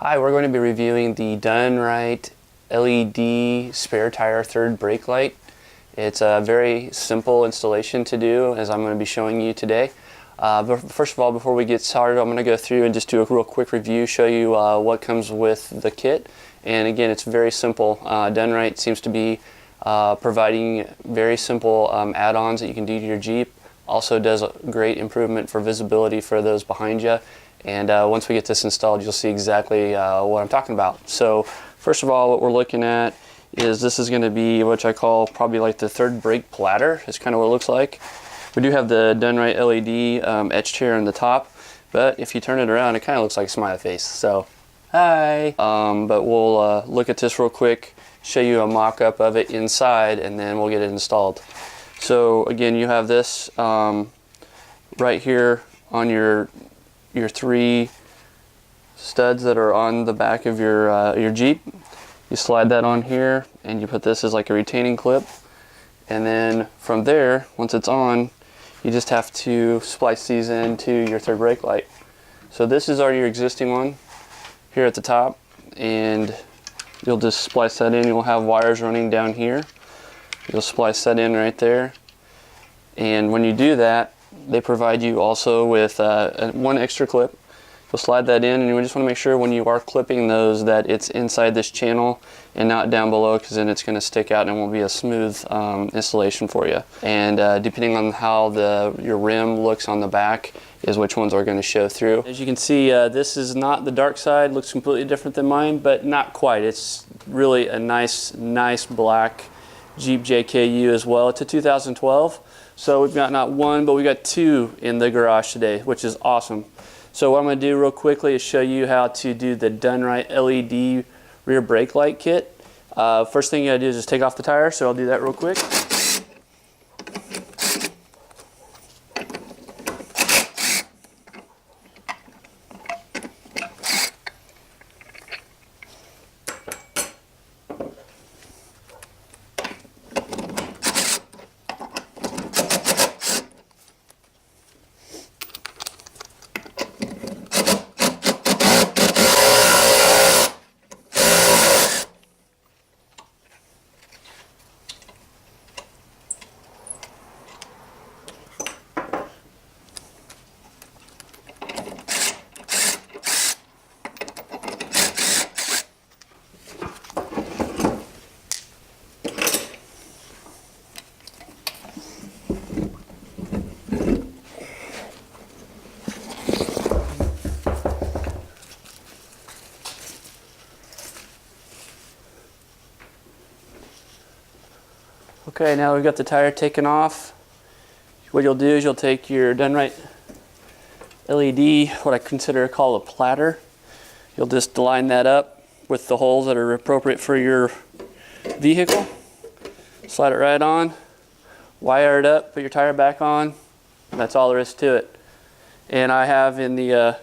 Hi, we're going to be reviewing the Done Right LED spare tire third brake light. It's a very simple installation to do, as I'm going to be showing you today. But first of all, before we get started, I'm going to go through and just do a real quick review, show you what comes with the kit. And again, it's very simple. Done Right seems to be providing very simple add-ons that you can do to your Jeep. Also does a great improvement for visibility for those behind you. And once we get this installed, you'll see exactly what I'm talking about. So first of all, what we're looking at is this is going to be what I call probably like the third brake platter. Is kind of what it looks like. We do have the Done Right LED etched here on the top, but if you turn it around, it kind of looks like a smiley face. So hi. But we'll look at this real quick, show you a mock-up of it inside, and then we'll get it installed. So again, you have this right here on your three studs that are on the back of your Jeep. You slide that on here and you put this as like a retaining clip, and then from there, once it's on, you just have to splice these into your third brake light. So this is already your existing one here at the top, and you'll just splice that in. You'll have wires running down here. You'll splice that in right there, and when you do that, they provide you also with one extra clip. You'll slide that in, and you just want to make sure when you are clipping those that it's inside this channel and not down below, because then it's going to stick out and it won't be a smooth installation for you. And depending on how your rim looks on the back is which ones are going to show through. As you can see, this is not the dark side. Looks completely different than mine, but not quite. It's really a nice black Jeep JKU as well. It's a 2012. So we've got not one, but we got two in the garage today, which is awesome. So what I'm going to do real quickly is show you how to do the Done Right LED rear brake light kit. First thing you got to do is just take off the tire, so I'll do that real quick. Okay, now we've got the tire taken off. What you'll do is you'll take your Done Right LED, what I consider call a platter. You'll just line that up with the holes that are appropriate for your vehicle. Slide it right on, wire it up, put your tire back on, and that's all there is to it. And I have in the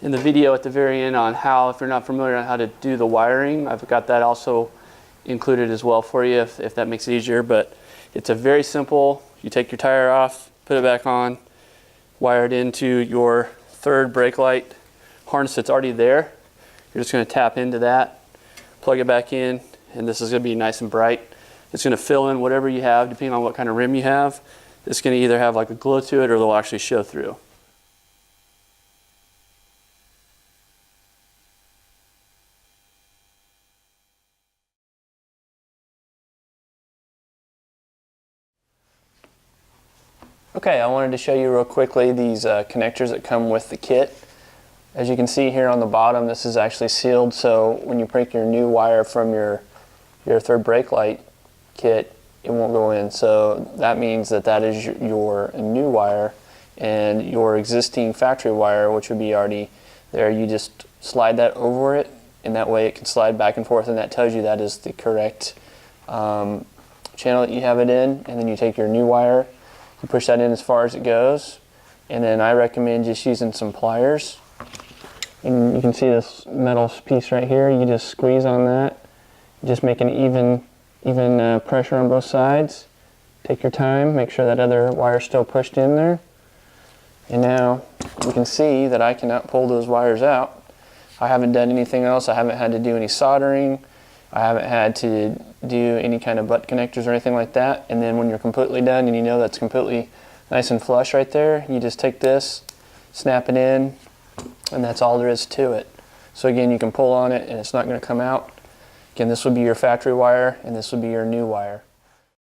video at the very end on how, if you're not familiar on how to do the wiring, I've got that also included as well for you if that makes it easier. But it's a very simple, you take your tire off, put it back on, wire it into your third brake light harness that's already there. You're just going to tap into that, plug it back in, and this is going to be nice and bright. It's going to fill in whatever you have depending on what kind of rim you have. It's going to either have like a glow to it or they'll actually show through. Okay, I wanted to show you real quickly these connectors that come with the kit. As you can see here on the bottom, this is actually sealed, so when you break your new wire from your third brake light kit, it won't go in. So that means that is your new wire, and your existing factory wire, which would be already there, you just slide that over it, and that way it can slide back and forth, and that tells you that is the correct channel that you have it in. And then you take your new wire, you push that in as far as it goes, and then I recommend just using some pliers. And you can see this metal piece right here. You just squeeze on that, just make an even pressure on both sides. Take your time, make sure that other wire's still pushed in there. And now you can see that I cannot pull those wires out. I haven't done anything else. I haven't had to do any soldering. I haven't had to do any kind of butt connectors or anything like that. And then when you're completely done and you know that's completely nice and flush right there, you just take this, snap it in, and that's all there is to it. So again, you can pull on it and it's not going to come out. Again, this would be your factory wire and this would be your new wire.